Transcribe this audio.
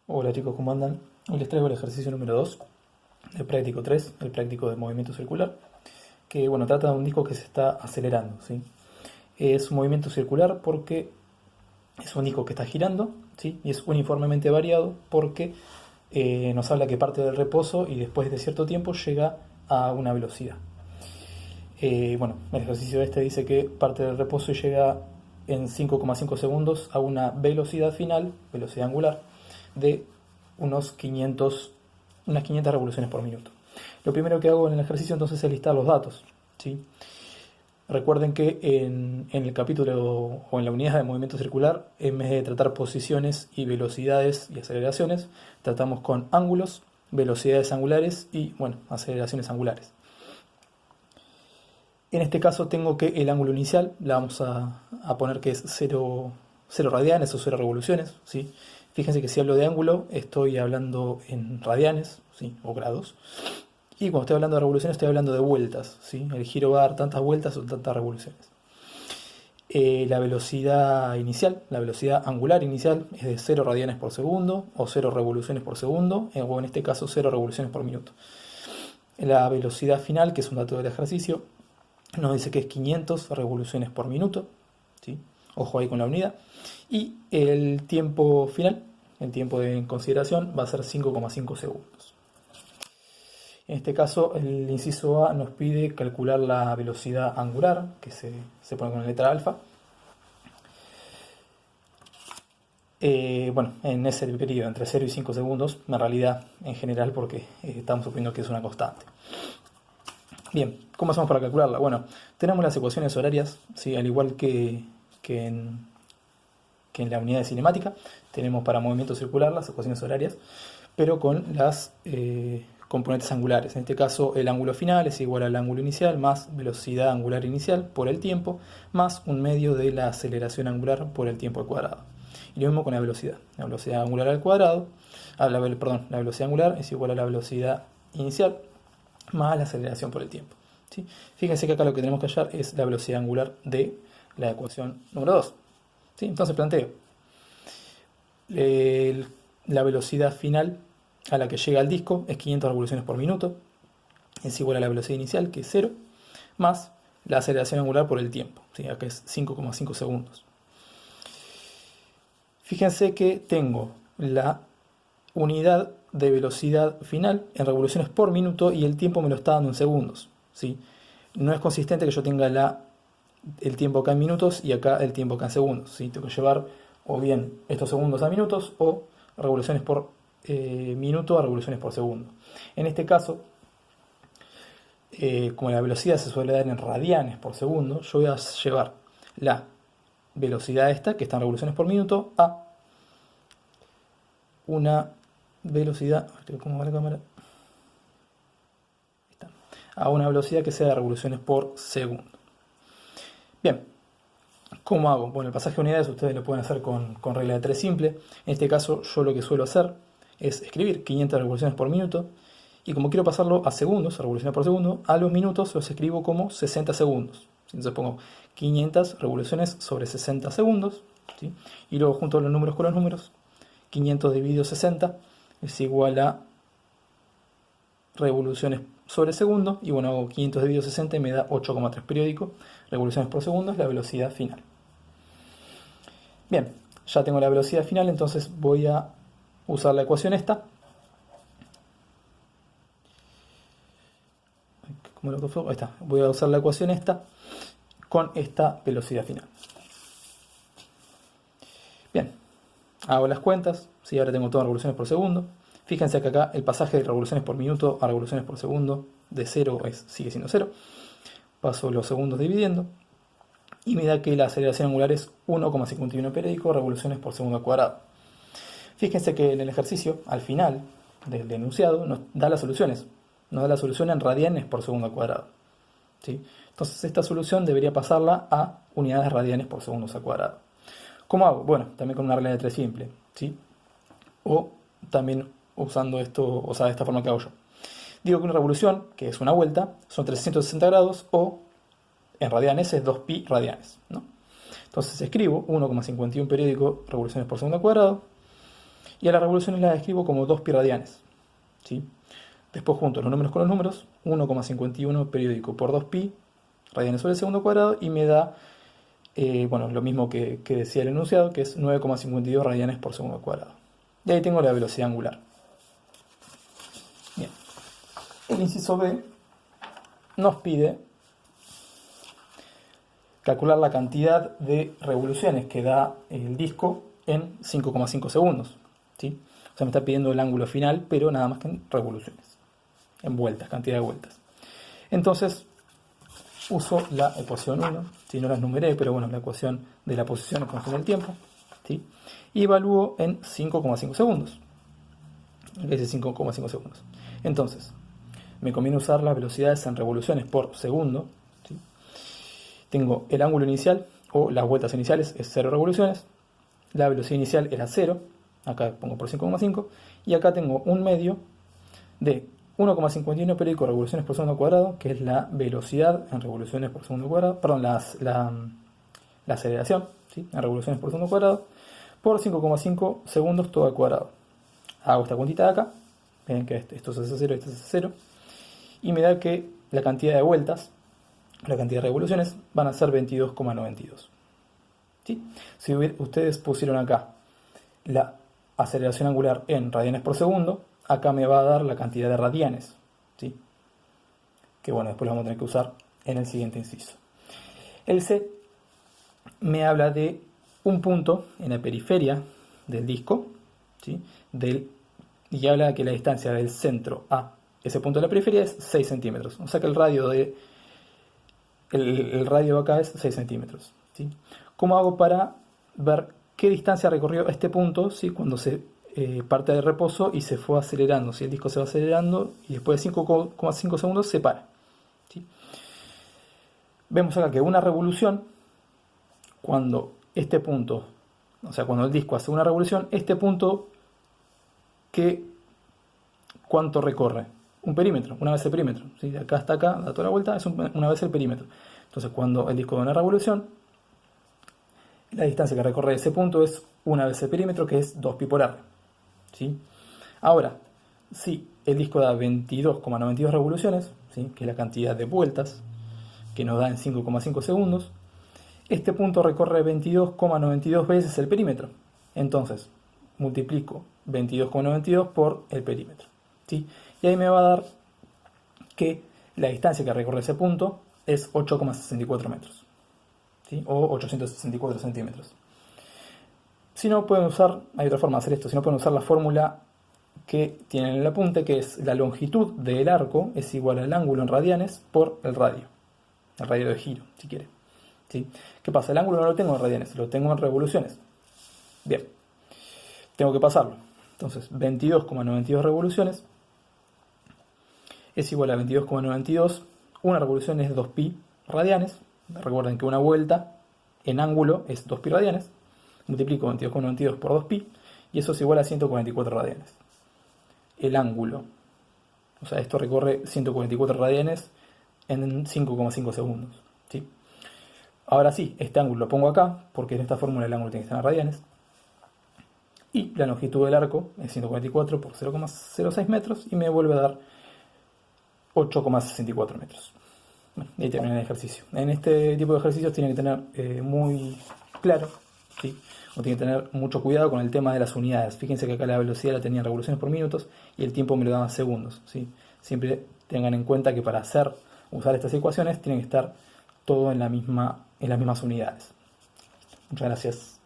Hola chicos, ¿cómo andan? Hoy les traigo el ejercicio número 2 del práctico 3, el práctico de movimiento circular, que bueno, trata de un disco que se está acelerando, ¿sí? Es un movimiento circular porque es un disco que está girando, ¿sí? Y es uniformemente variado porque nos habla que parte del reposo y después de cierto tiempo llega a una velocidad. Bueno, el ejercicio este dice que parte del reposo y llega en 5,5 segundos a una velocidad final, velocidad angular, de unas 500 revoluciones por minuto. Lo primero que hago en el ejercicio entonces es listar los datos, ¿sí? Recuerden que en el capítulo o en la unidad de movimiento circular, en vez de tratar posiciones y velocidades y aceleraciones, tratamos con ángulos, velocidades angulares y, bueno, aceleraciones angulares. En este caso tengo que el ángulo inicial, la vamos a poner que es 0 radianes o 0 revoluciones, ¿sí? Fíjense que si hablo de ángulo estoy hablando en radianes, ¿sí? O grados. Y cuando estoy hablando de revoluciones estoy hablando de vueltas, ¿sí? El giro va a dar tantas vueltas o tantas revoluciones. La velocidad inicial, la velocidad angular inicial es de 0 radianes por segundo o 0 revoluciones por segundo, o en este caso 0 revoluciones por minuto. La velocidad final, que es un dato del ejercicio, nos dice que es 500 revoluciones por minuto, ¿sí? Ojo ahí con la unidad. Y el tiempo final, el tiempo de consideración, va a ser 5,5 segundos. En este caso, el inciso A nos pide calcular la velocidad angular, que se pone con la letra alfa. Bueno, en ese periodo, entre 0 y 5 segundos, en realidad, en general, porque estamos suponiendo que es una constante. Bien, ¿cómo hacemos para calcularla? Bueno, tenemos las ecuaciones horarias, ¿sí? Al igual que en la unidad de cinemática, tenemos para movimiento circular las ecuaciones horarias, pero con las componentes angulares. En este caso, el ángulo final es igual al ángulo inicial más velocidad angular inicial por el tiempo, más un medio de la aceleración angular por el tiempo al cuadrado. Y lo mismo con la velocidad. La velocidad angular al cuadrado, la velocidad angular es igual a la velocidad inicial más la aceleración por el tiempo, ¿sí? Fíjense que acá lo que tenemos que hallar es la velocidad angular de la ecuación número 2. ¿Sí? Entonces planteo la velocidad final a la que llega el disco es 500 revoluciones por minuto, es igual a la velocidad inicial, que es 0, más la aceleración angular por el tiempo, ¿sí? Acá es 5,5 segundos. Fíjense que tengo la unidad de velocidad final en revoluciones por minuto y el tiempo me lo está dando en segundos, ¿sí? No es consistente que yo tenga el tiempo acá en minutos y acá el tiempo acá en segundos, ¿sí? Tengo que llevar o bien estos segundos a minutos o revoluciones por minuto a revoluciones por segundo. En este caso, como la velocidad se suele dar en radianes por segundo, yo voy a llevar la velocidad esta, que está en revoluciones por minuto, a una velocidad, ¿cómo va la cámara? A una velocidad que sea de revoluciones por segundo. Bien, ¿cómo hago? Bueno, el pasaje de unidades ustedes lo pueden hacer con regla de 3 simple. En este caso yo lo que suelo hacer es escribir 500 revoluciones por minuto y como quiero pasarlo a segundos, a revoluciones por segundo, a los minutos los escribo como 60 segundos. Entonces pongo 500 revoluciones sobre 60 segundos, ¿sí? Y luego junto los números con los números, 500 dividido 60 es igual a revoluciones sobre segundo, y bueno, hago 500 dividido 60 y me da 8,3 periódico, revoluciones por segundo es la velocidad final. Bien, ya tengo la velocidad final, entonces voy a usar la ecuación esta. ¿Cómo lo fue? Ahí está. Voy a usar la ecuación esta con esta velocidad final. Bien, hago las cuentas, ¿sí? Ahora tengo todas revoluciones por segundo. Fíjense que acá el pasaje de revoluciones por minuto a revoluciones por segundo de 0 sigue siendo 0. Paso los segundos dividiendo y me da que la aceleración angular es 1,51 periódico revoluciones por segundo al cuadrado. Fíjense que en el ejercicio, al final del enunciado, nos da las soluciones. Nos da la solución en radianes por segundo al cuadrado, ¿sí? Entonces esta solución debería pasarla a unidades radianes por segundos al cuadrado. ¿Cómo hago? Bueno, también con una regla de 3 simple, ¿sí? O también usando esto, o sea, de esta forma que hago yo. Digo que una revolución, que es una vuelta, son 360 grados o en radianes es 2pi radianes, ¿no? Entonces escribo 1,51 periódico revoluciones por segundo al cuadrado Y a las revoluciones las escribo como 2 pi radianes, ¿sí? Después junto los números con los números, 1,51 periódico por 2 pi radianes sobre el segundo cuadrado, y me da, bueno, lo mismo que decía el enunciado, que es 9,52 radianes por segundo cuadrado. Y ahí tengo la velocidad angular. Bien. El inciso B nos pide calcular la cantidad de revoluciones que da el disco en 5,5 segundos, ¿sí? O sea, me está pidiendo el ángulo final, pero nada más que en revoluciones, en vueltas, cantidad de vueltas. Entonces, uso la ecuación 1, si no las numeré, pero bueno, la ecuación de la posición en función del tiempo, ¿sí? Y evalúo en 5,5 segundos. Es 5,5 segundos. Entonces, me conviene usar las velocidades en revoluciones por segundo, ¿sí? Tengo el ángulo inicial, o las vueltas iniciales, es 0 revoluciones. La velocidad inicial era 0, acá pongo por 5,5, y acá tengo un medio de 1,51 periódico revoluciones por segundo cuadrado, que es la velocidad en revoluciones por segundo cuadrado, perdón, la aceleración, ¿sí? En revoluciones por segundo cuadrado, por 5,5 segundos todo al cuadrado. Hago esta cuentita de acá, ven que esto se hace 0, esto se hace 0, y me da que la cantidad de vueltas, la cantidad de revoluciones, van a ser 22,92. ¿Sí? Si ustedes pusieron acá la aceleración angular en radianes por segundo, acá me va a dar la cantidad de radianes, ¿sí? Que bueno, después lo vamos a tener que usar en el siguiente inciso. El C me habla de un punto en la periferia del disco, ¿sí? Y habla de que la distancia del centro a ese punto de la periferia es 6 centímetros. O sea que el radio el radio acá es 6 centímetros, ¿sí? ¿Cómo hago para ver qué distancia recorrió este punto, ¿sí? Cuando se parte de reposo y se fue acelerando? Si el disco se va acelerando y después de 5,5 segundos se para, ¿sí? Vemos acá que una revolución, cuando este punto, o sea, cuando el disco hace una revolución, este punto, ¿cuánto recorre? Un perímetro, una vez el perímetro, ¿sí? De acá hasta acá, da toda la vuelta, es una vez el perímetro. Entonces, cuando el disco da una revolución, la distancia que recorre ese punto es una vez el perímetro, que es 2 pi por r, ¿sí? Ahora, si el disco da 22,92 revoluciones, ¿sí? Que es la cantidad de vueltas que nos da en 5,5 segundos, este punto recorre 22,92 veces el perímetro. Entonces, multiplico 22,92 por el perímetro, ¿sí? Y ahí me va a dar que la distancia que recorre ese punto es 8,64 metros, ¿sí? O 864 centímetros. Si no pueden usar, hay otra forma de hacer esto, si no pueden usar la fórmula que tienen en el apunte, que es la longitud del arco es igual al ángulo en radianes por el radio de giro, si quieren, ¿sí? ¿Qué pasa? El ángulo no lo tengo en radianes, lo tengo en revoluciones. Bien, tengo que pasarlo. Entonces, 22,92 revoluciones es igual a 22,92. Una revolución es 2 pi radianes. Recuerden que una vuelta en ángulo es 2 pi radianes. Multiplico 22,92 por 2 pi y eso es igual a 144 radianes. El ángulo, o sea, esto recorre 144 radianes en 5,5 segundos, ¿sí? Ahora sí, este ángulo lo pongo acá, porque en esta fórmula el ángulo tiene que estar en radianes. Y la longitud del arco es 144 por 0,06 metros y me vuelve a dar 8,64 metros. Bueno, y ahí termina el ejercicio. En este tipo de ejercicios tienen que tener muy claro, ¿sí? O tienen que tener mucho cuidado con el tema de las unidades. Fíjense que acá la velocidad la tenía en revoluciones por minutos y el tiempo me lo daban segundos, ¿sí? Siempre tengan en cuenta que para usar estas ecuaciones tienen que estar todo en las mismas unidades. Muchas gracias.